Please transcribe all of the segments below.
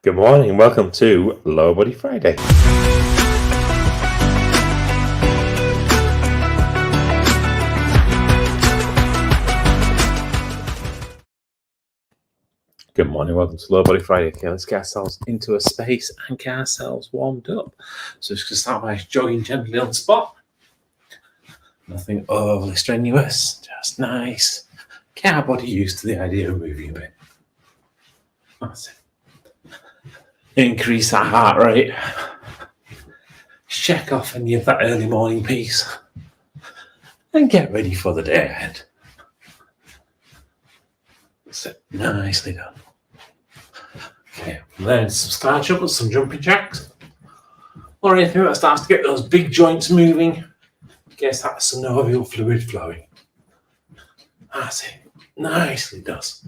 Good morning and welcome to Lower Body Friday. Good morning, welcome to Lower Body Friday. Okay, let's get ourselves into a space and get ourselves warmed up. So just going to start by jogging gently on the spot. Nothing overly strenuous, just nice. Get our body used to the idea of moving a bit. That's it. Increase that heart rate. Check off any of that early morning piece. And get ready for the day ahead. So nicely done. Okay, from there some starch up with some jumping jacks. Or anything that starts to get those big joints moving. Guess that's synovial fluid flowing. That's it. Nicely does.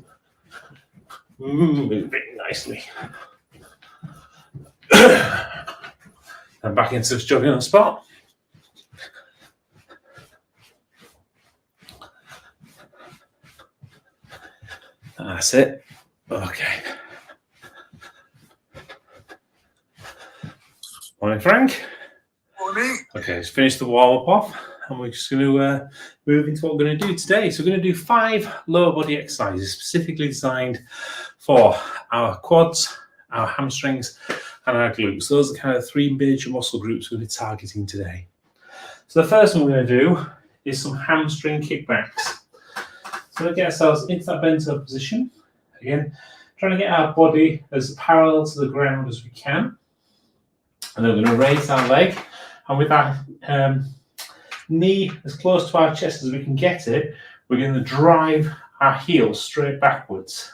Moving nicely. And back into jogging on the spot. That's it. Okay. Morning, Frank. Morning. Okay, let's finish the warm-up off, and we're just going to move into what we're going to do today. So we're going to do 5 lower body exercises specifically designed for our quads, our hamstrings, and our glutes. Those are kind of 3 major muscle groups we'll be targeting today. So the first one we're going to do is some hamstring kickbacks. So we'll get ourselves into that bent over position. Again, trying to get our body as parallel to the ground as we can. And then we're going to raise our leg, and with our knee as close to our chest as we can get it, we're going to drive our heel straight backwards.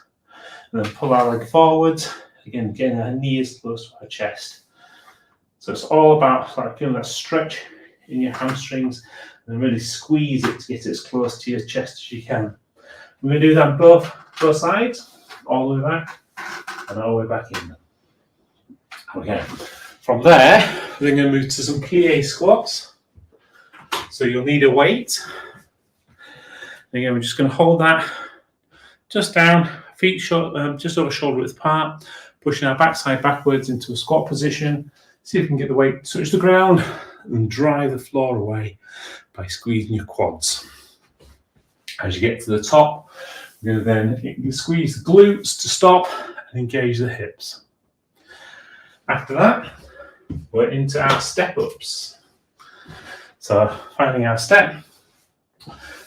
And then pull our leg forwards, again, getting our knee as close to our chest. So it's all about feeling that stretch in your hamstrings and really squeeze it to get it as close to your chest as you can. We're going to do that both sides, all the way back and all the way back in. Okay. From there, we're going to move to some plie squats. So you'll need a weight. Again, we're just going to hold that just down, feet short, just over shoulder width apart, pushing our backside backwards into a squat position. See if we can get the weight to touch the ground and drive the floor away by squeezing your quads. As you get to the top, you're going to then squeeze the glutes to stop and engage the hips. After that, we're into our step-ups. So finding our step.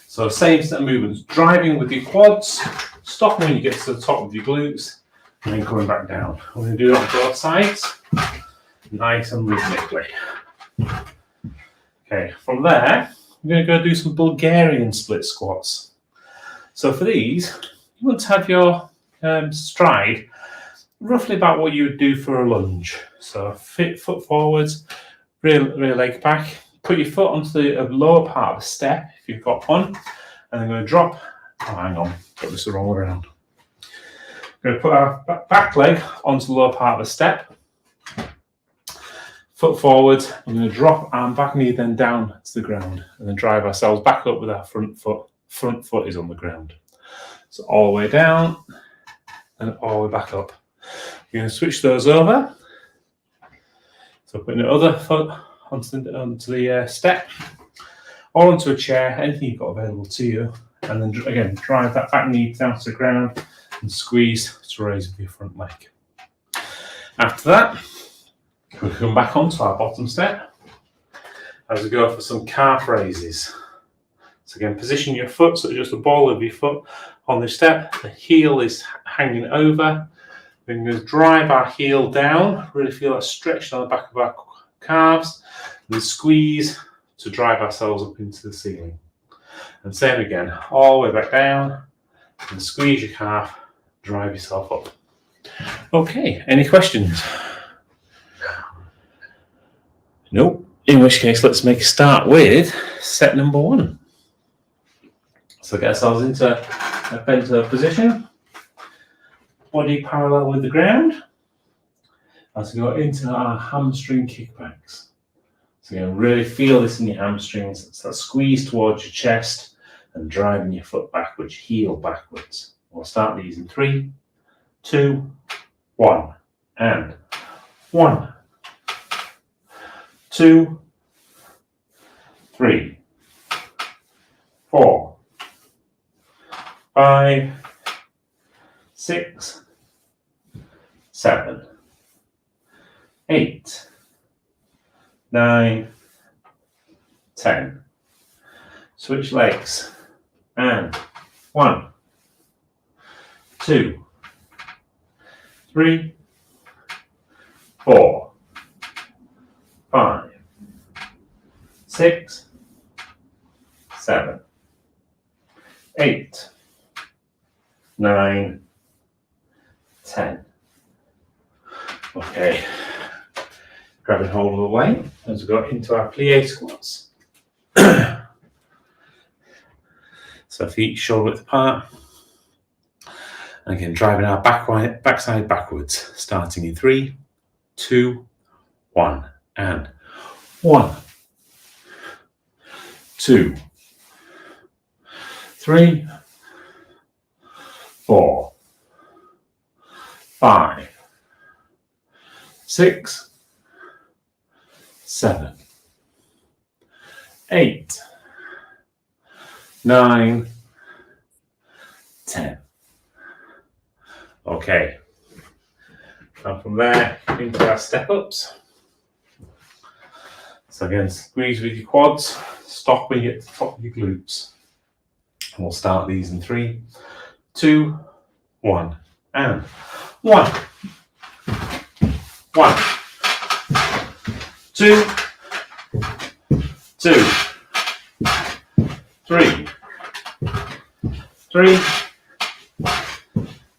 So same set of movements, driving with your quads, stopping when you get to the top of your glutes, and then coming back down. We're going to do that on both sides, nice and rhythmically. Okay, from there, we're going to go do some Bulgarian split squats. So for these, you want to have your stride roughly about what you would do for a lunge. So foot forwards, rear leg back, put your foot onto the lower part of the step if you've got one, and then going to drop, hang on, got this the wrong way around. We're going to put our back leg onto the lower part of the step, foot forward, I'm going to drop our back knee then down to the ground, and then drive ourselves back up with our front foot. Front foot is on the ground. So all the way down, and all the way back up. You're going to switch those over. So putting the other foot onto the step, or onto a chair, anything you've got available to you. And then again, drive that back knee down to the ground and squeeze to raise with your front leg. After that, we come back onto our bottom step as we go for some calf raises. So again, position your foot so just the ball of your foot on the step. The heel is hanging over. We're going to drive our heel down, really feel that stretch on the back of our calves, and then squeeze to drive ourselves up into the ceiling. And same again, all the way back down, and squeeze your calf, drive yourself up. Okay, any questions? Nope. In which case, let's make a start with set number 1. So get ourselves into a bent over position. Body parallel with the ground as we go into our hamstring kickbacks. So you're going to really feel this in your hamstrings. It's that squeeze towards your chest and driving your foot backwards, heel backwards. We'll start these in 3, 2, 1, and 1, 2, 3, 4, 5, 6, 7, 8, 9, 10. Switch legs and 1, 2, 3, 4, 5, 6, 7, 8, 9, 10. Okay, grabbing hold of the weight as we go into our plie squats. So feet shoulder width apart. And again, driving our backside backwards, starting in 3, 2, 1, and 1, 2, 3, 4, 5, 6, 7, 8, 9, 10. Okay. And from there into our step ups. So again, squeeze with your quads, stop when you get to the top of your glutes. And we'll start these in 3, 2, 1, and 1, 1, 2, 2, 3, 3,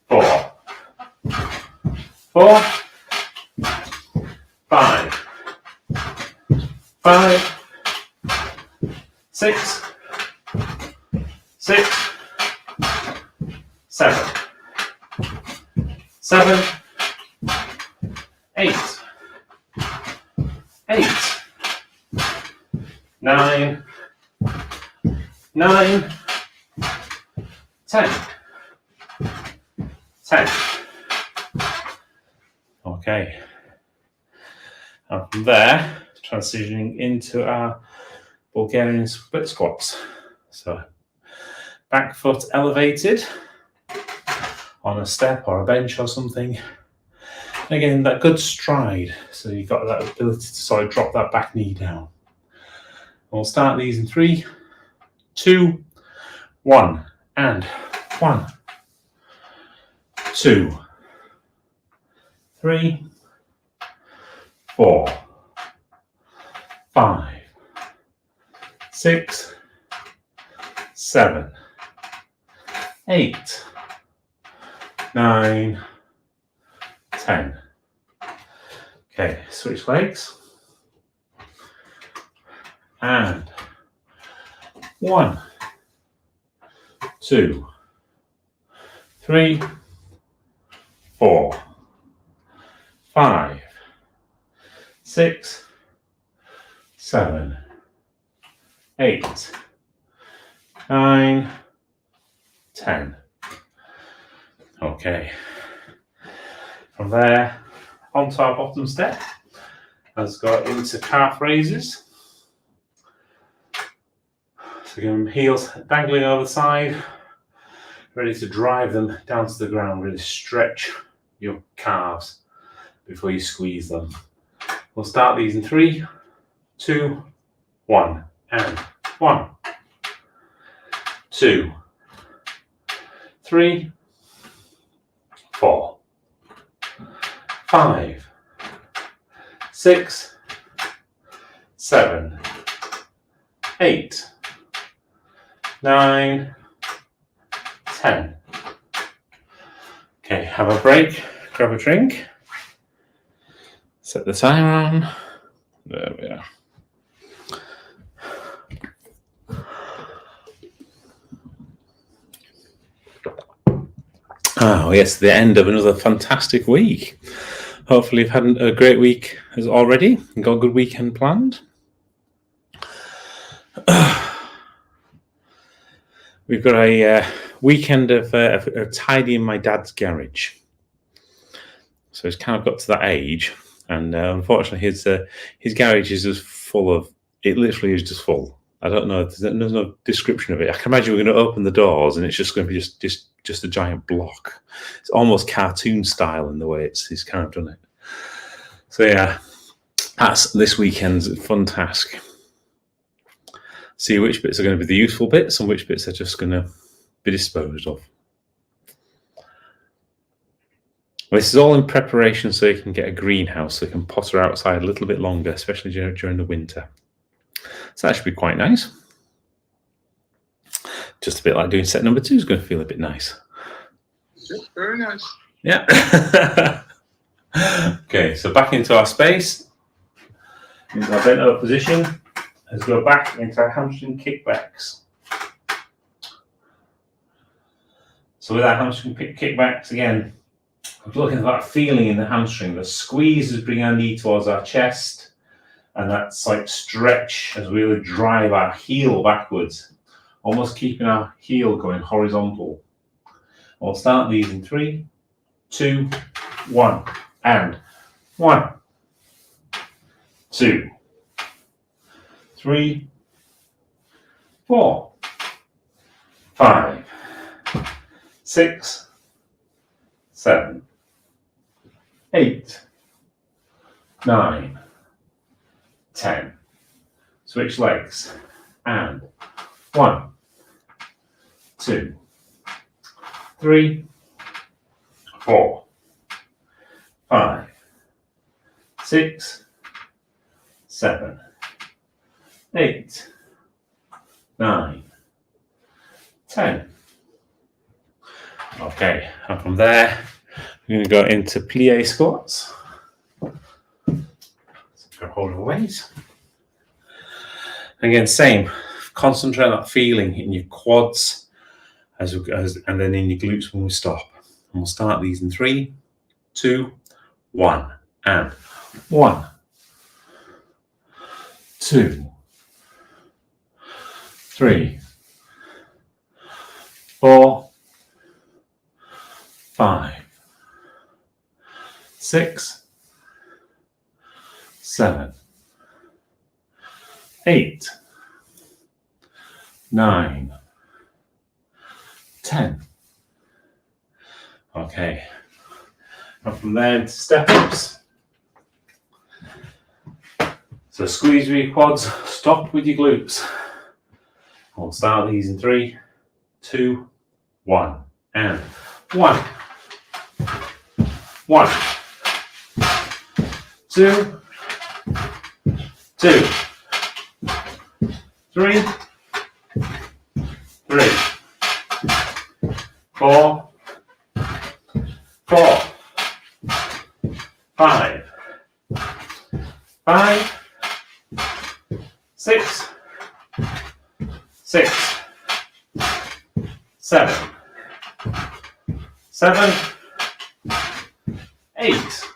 4, 4, 5, 5, 6, 6, 7, 7, 8, 8, 9, 9, 10, 10. Okay. And from there, transitioning into our Bulgarian split squats. So back foot elevated on a step or a bench or something. And again, that good stride. So you've got that ability to sort of drop that back knee down. And we'll start these in 3, 2, 1, and 1, 2, 3, 4, 5, 6, 7, 8, 9, 10. Okay, switch legs. And 1, 2, 3, 4, 5, 6, 7, 8, 9, 10. Okay. From there, onto our bottom step. Let's go into calf raises. So again, heels dangling over the side, ready to drive them down to the ground. Really stretch your calves before you squeeze them. We'll start these in 3, 2, 1, and 1, 2, 3, 4, 5, 6, 7, 8, 9, 10. Okay, have a break, grab a drink, set the timer on. There we are. Oh yes, the end of another fantastic week. Hopefully you've had a great week as already and got a good weekend planned. We've got a weekend of tidying my dad's garage. So he's kind of got to that age, and unfortunately his garage is just full of, it literally is just full. I don't know, there's no description of it. I can imagine we're going to open the doors and it's just going to be just a giant block. It's almost cartoon style in the way he's kind of done it. So yeah, that's this weekend's fun task. See which bits are going to be the useful bits and which bits are just going to be disposed of. This is all in preparation so you can get a greenhouse so you can potter outside a little bit longer, especially during the winter. So that should be quite nice. Just a bit like doing set number 2 is going to feel a bit nice. Very nice. Yeah. Okay, so back into our space, into our bent over position. Let's go back into our hamstring kickbacks. So with our hamstring kickbacks again, we're looking at that feeling in the hamstring. The squeeze is bringing our knee towards our chest, and that's like stretch as we really drive our heel backwards, almost keeping our heel going horizontal. We'll start these in 3, 2, 1, and 1, 2, 3, 4, 5, 6, 7, 8, 9, 10. Switch legs, and 1, 2, 3, 4, 5, 6, 7, 8, 9, 10. Okay, and from there, we're going to go into plie squats. So hold of weight. Again, same. Concentrate on that feeling in your quads and then in your glutes when we stop. And we'll start these in 3, 2, 1, and 1, 2, 3, 4, 5, 6, 7, 8, 9, 10. Okay, and from there into step ups. So squeeze with your quads, stop with your glutes. We'll start these in 3, 2, 1, and 1, 1, 2, 2, 3, 3, 4, 4, 5, 5, 6, 6, 7, 7, 8,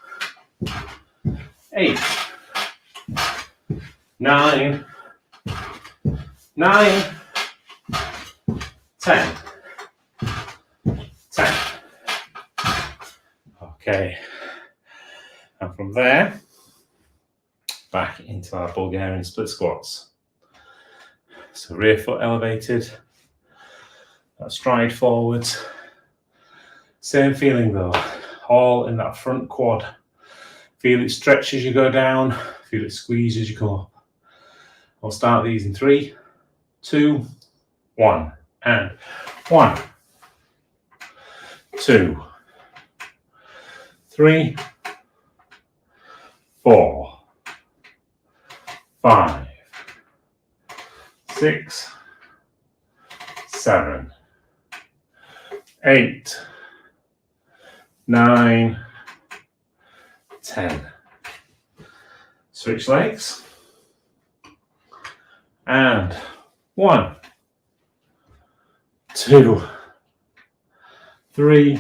8, 9, 9, 10, 10. Okay, and from there, back into our Bulgarian split squats. So rear foot elevated, that stride forwards. Same feeling though, all in that front quad. Feel it stretch as you go down, feel it squeeze as you come up. We'll start these in 3, 2, 1, and 1, 2, 3, 4, 5, 6, 7, 8, 9, 10. Switch legs. And 1, 2, 3,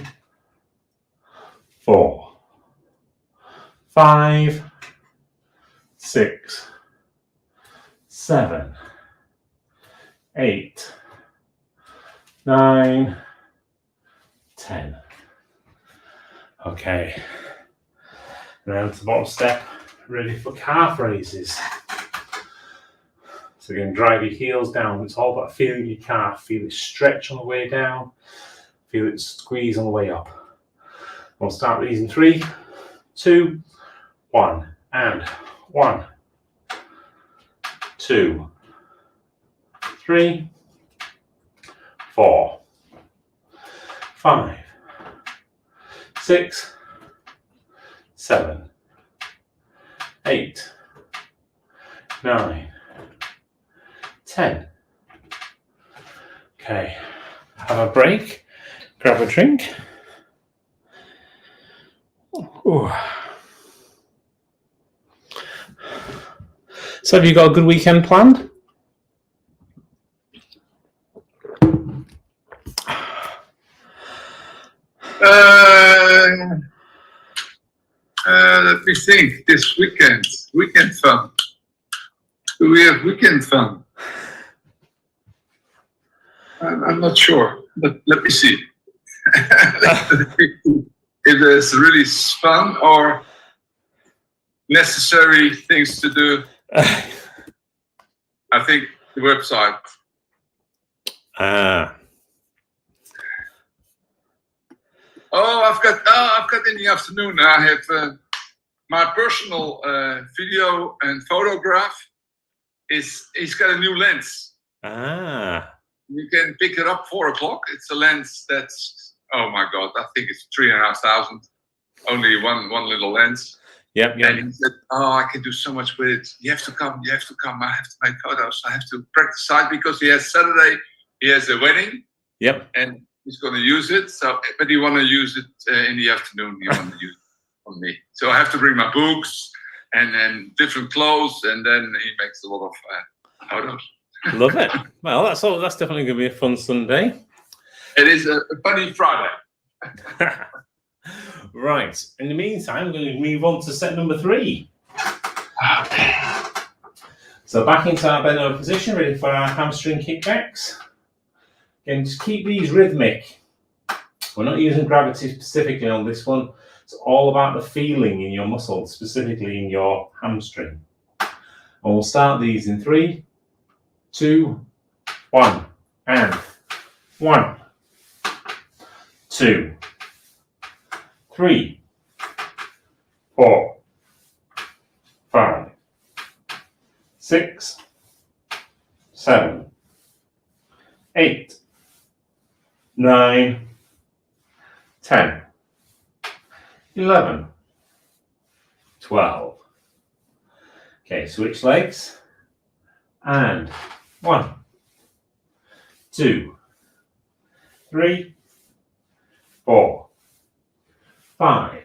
4, 5, 6, 7, 8, 9, 10. Okay, And then to the bottom step, ready for calf raises. So you're going to drive your heels down. It's all about feeling your calf. Feel it stretch on the way down. Feel it squeeze on the way up. We'll start these in 3, 2, 1. And 1, 2, 3, 4, 5, 6, 7, 8, 9, 10. Okay, have a break, grab a drink. Ooh. So have you got a good weekend planned? Let me think. This weekend fun. Do we have weekend fun? I'm not sure, but let me see. If there's really fun or necessary things to do. I think the website. Oh, I've got in the afternoon. I have my personal video and photograph. He's got a new lens. You can pick it up 4 o'clock. It's a lens that's, oh my God, I think it's 3,500. Only one little lens. Yep. And he said, oh, I can do so much with it. You have to come. I have to make photos. I have to practice side because Saturday he has a wedding. Yep. And he's going to use it. So, but he want to use it in the afternoon. He want to use it on me. So I have to bring my books and then different clothes, and then he makes a lot of photos. Love it. Well, that's definitely going to be a fun Sunday. It is a funny Friday. Right. In the meantime, we're going to move on to set number 3. Okay. So back into our bent over position, ready for our hamstring kickbacks. Again, just keep these rhythmic. We're not using gravity specifically on this one. It's all about the feeling in your muscles, specifically in your hamstring. And we'll start these in 3, 2, 1. And 1, 2, 3, 4, 5, 6, 7, 8, 9, 10, 11, 12. Okay, switch legs. And 1, 2, 3, 4, 5,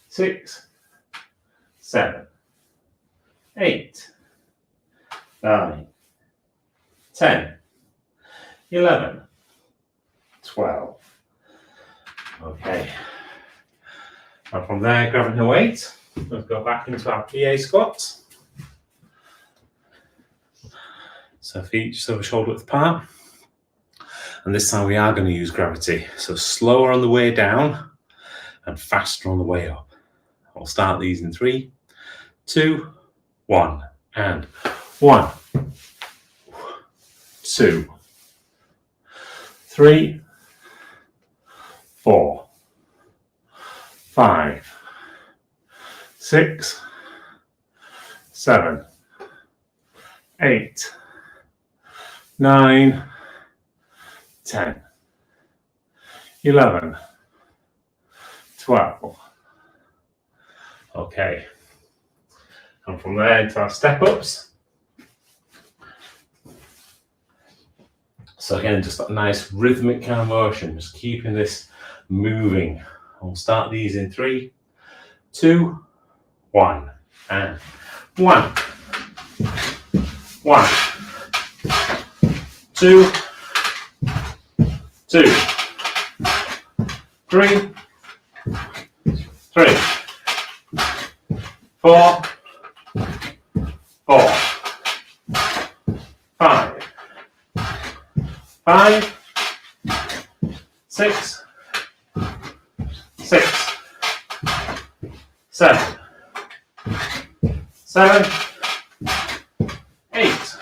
6, 7, 8, 9, 10, 11, 12. Okay. And from there, grabbing the weight, let's go back into our PA squat. So feet just over shoulder width apart. And this time we are going to use gravity. So slower on the way down and faster on the way up. I'll start these in 3, 2, 1. And 1, 2, 3, 4, 5, 6, 7, 8, 9, 10, 11, 12. Okay. And from there into our step ups. So again, just that nice rhythmic kind of motion, just keeping this moving. We'll start these in 3, 2, 1. And 1, 1, 2, 2, 3, 3, 4, 4, 5, 5, 6, 6, 7, 7, 8,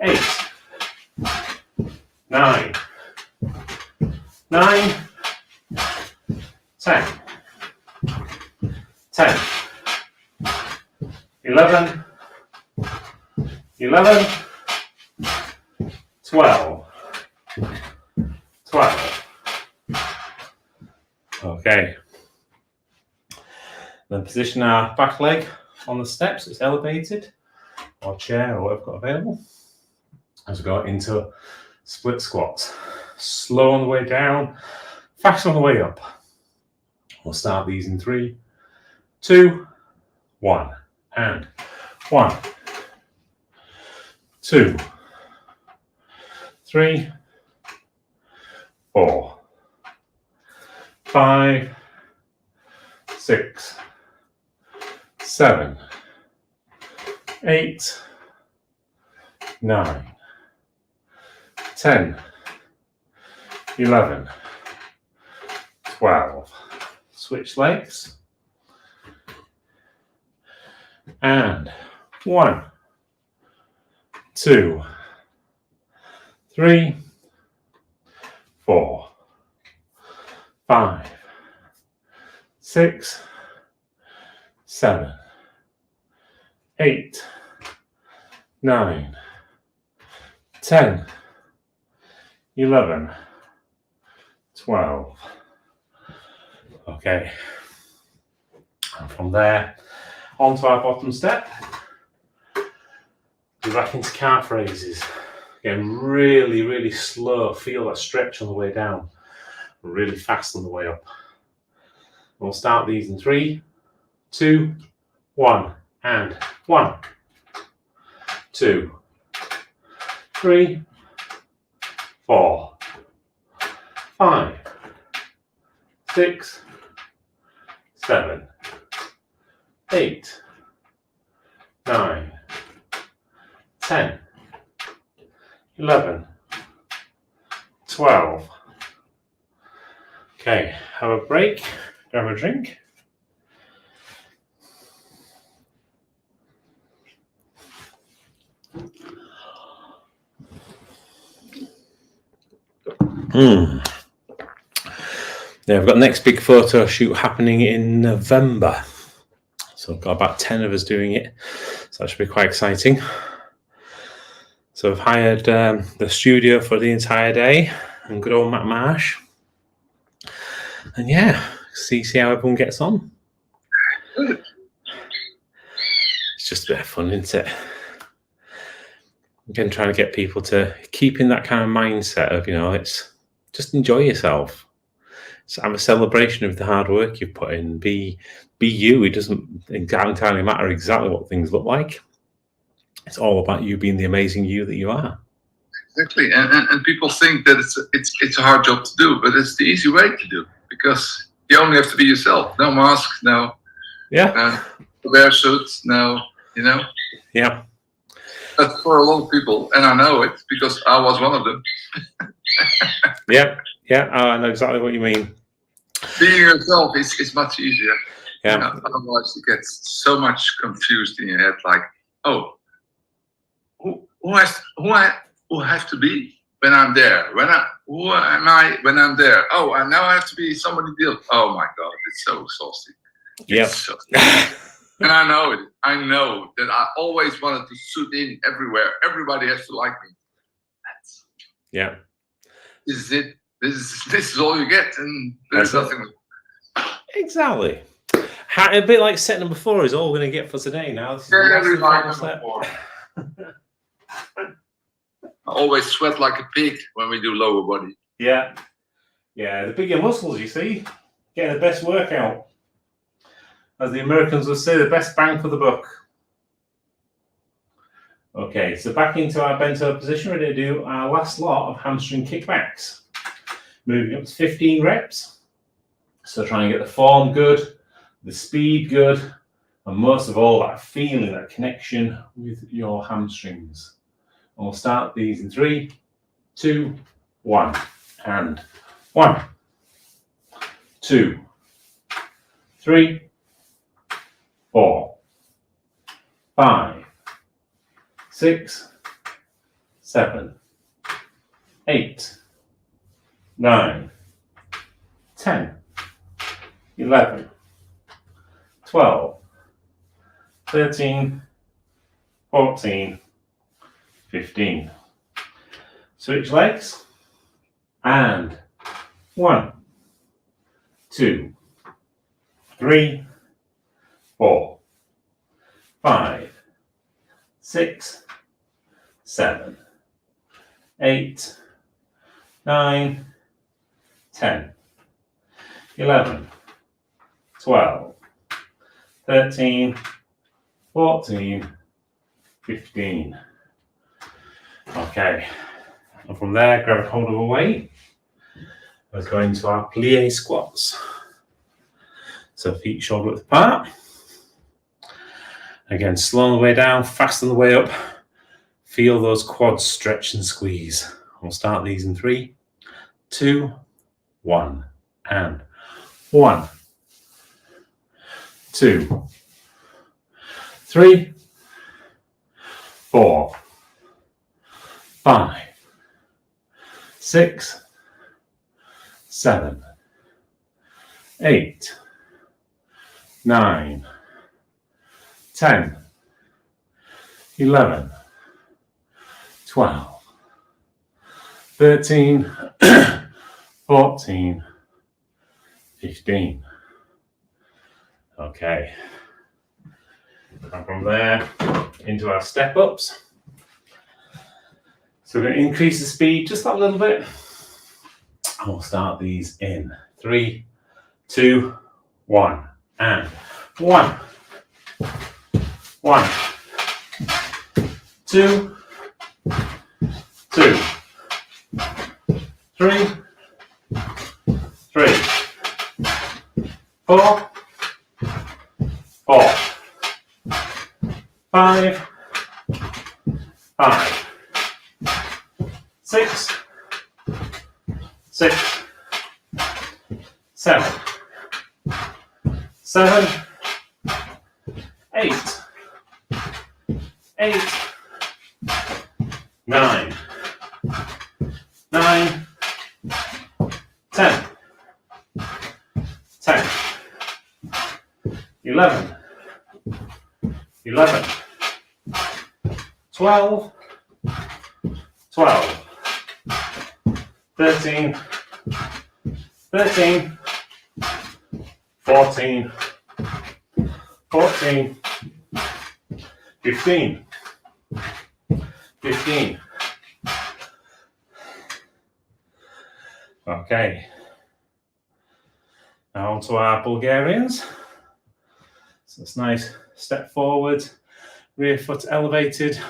8, 9, 9, 10, 10, 11, 11, 12, 12. Okay. Then position our back leg on the steps. It's elevated, or chair, or whatever we've got available. As we go into split squats. Slow on the way down, fast on the way up. We'll start these in 3, 2, 1, and 1, 2, 3, 4, 5, 6, 7, 8, 9, 10, 11, 12. Switch legs. And 1, 2, 3, 4, 5, 6, 7, 8, 9, 10, 11, 12. Okay. And from there, onto our bottom step. Go back into calf raises. Again, really, really slow. Feel that stretch on the way down. Really fast on the way up. We'll start these in 3, 2, 1, and 1, 2, 3, 4, 5, 6, 7, 8, 9, 10, 11, 12. Okay, have a break, grab a drink. Yeah, we've got next big photo shoot happening in November. So I've got about 10 of us doing it. So that should be quite exciting. So I've hired the studio for the entire day and good old Matt Marsh. And yeah, see how everyone gets on. It's just a bit of fun, isn't it? Again, trying to get people to keep in that kind of mindset of, it's just enjoy yourself. So have a celebration of the hard work you've put in. Be you. It doesn't entirely matter exactly what things look like. It's all about you being the amazing you that you are. Exactly, and people think that it's a hard job to do, but it's the easy way to do because you only have to be yourself. No mask, no wear suits, no, Yeah. But for a lot of people, and I know it because I was one of them. Yeah, I know exactly what you mean. Being yourself is much easier. Yeah. Otherwise, you get so much confused in your head, like, oh, who has to be when I'm there? Who am I when I'm there? Oh, and now I have to be somebody else. Oh my God, it's so exhausting. Yeah. So and I know it. I know that I always wanted to suit in everywhere. Everybody has to like me. Yeah. This is it. This is all you get, and there's nothing. Exactly. A bit like set number 4 is all we're going to get for today. Now, this is Very like number 4. I always sweat like a pig when we do lower body. Yeah. The bigger muscles, you see, getting the best workout. As the Americans would say, the best bang for the buck. Okay, so back into our bent over position, ready to do our last lot of hamstring kickbacks. Moving up to 15 reps. So try and get the form good, the speed good, and most of all, that feeling, that connection with your hamstrings. And we'll start these in 3, 2, 1, and 1, 2, 3, 4, 5, 6, 7, 8, 9, 10, 11, 12, 13, 14, 15. Switch legs. And 1, 2, 3, 4, 5, 6, 7, 8, 9, 10, 11, 12, 13, 14, 15. Okay, and from there, grab a hold of a weight. We're going to our plie squats. So feet shoulder width apart. Again, slow on the way down, fast on the way up. Feel those quads stretch and squeeze. We'll start these in 3, 2, 1, and 1, 2, 3, 4, 5, 6, 7, 8, 9, 10, 11, 12, 13, 14, 15. Okay. And from there into our step ups. So we're going to increase the speed just that little bit. And we'll start these in 3, 2, 1, and 1, 1, 2, 2, 3, 3, 4, 4, 5, 5, 6, 6, 7, 7, 8, 8, 9, 9, 10, 10, 11, 11, 12, 12, 13, 13, 14, 14, 15, 15. Okay. Now on to our Bulgarians. So it's nice step forward, rear foot elevated.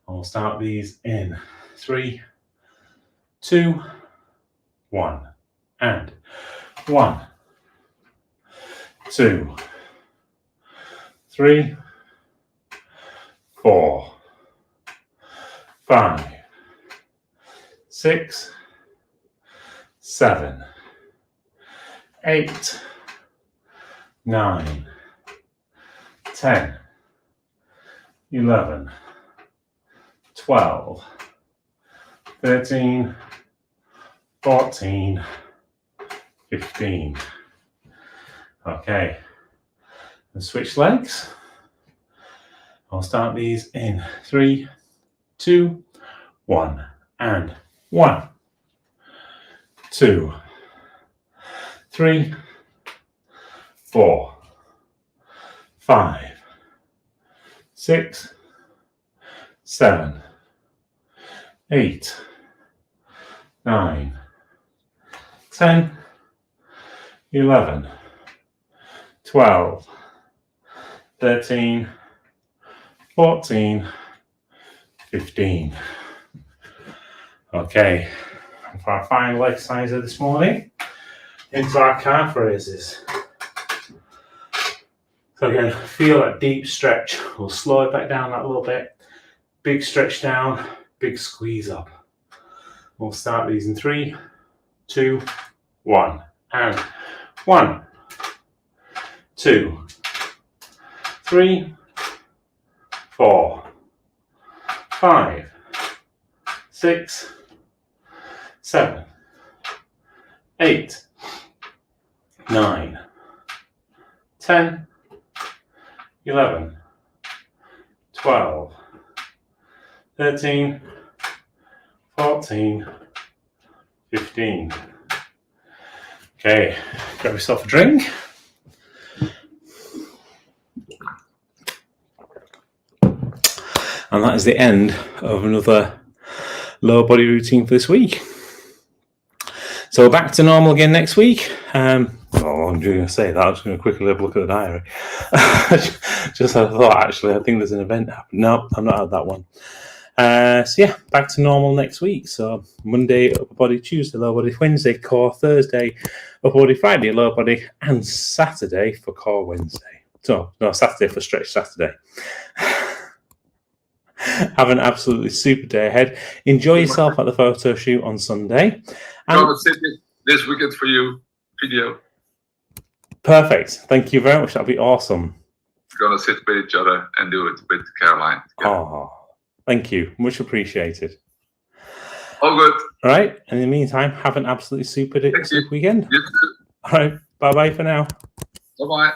I'll start these in 3, 2, 1, and 1, 2, 3, 4, 5, 6, 7, 8, 9, 10, 11, 12, 13, 14, 15. Okay, and switch legs. I'll start these in 3, 2, 1, and 1, 2, 3, 4, 5, 6, 7, 8, 9, 10, 11, 12, 13, 14, 15. Okay, and for our final exercise of this morning, into our calf raises. So again, feel that deep stretch. We'll slow it back down that little bit. Big stretch down, big squeeze up. We'll start these in 3, 2, 1, and 1, 2, 3, 4, 5, 6, 7, 8, 9, 10, 11, 12, 13, 14, 15. Okay, grab yourself a drink. And that is the end of another lower body routine for this week. So back to normal again next week. I'm just going to say that. I'm just going to quickly have a look at the diary. Just had a thought, actually. I think there's an event happening. No, I've not had that one. So yeah, back to normal next week. So Monday, upper body, Tuesday, lower body, Wednesday, core, Thursday, upper body, Friday, lower body, and Saturday for core Wednesday. So, no, Saturday for stretch Saturday. Have an absolutely super day ahead. Enjoy yourself at the photo shoot on Sunday. And this weekend for you, video. Perfect. Thank you very much. That'll be awesome. We're going to sit with each other and do it with Caroline. Oh, thank you. Much appreciated. All good. All right. And in the meantime, have an absolutely super weekend. You too. All right. Bye-bye for now. Bye-bye.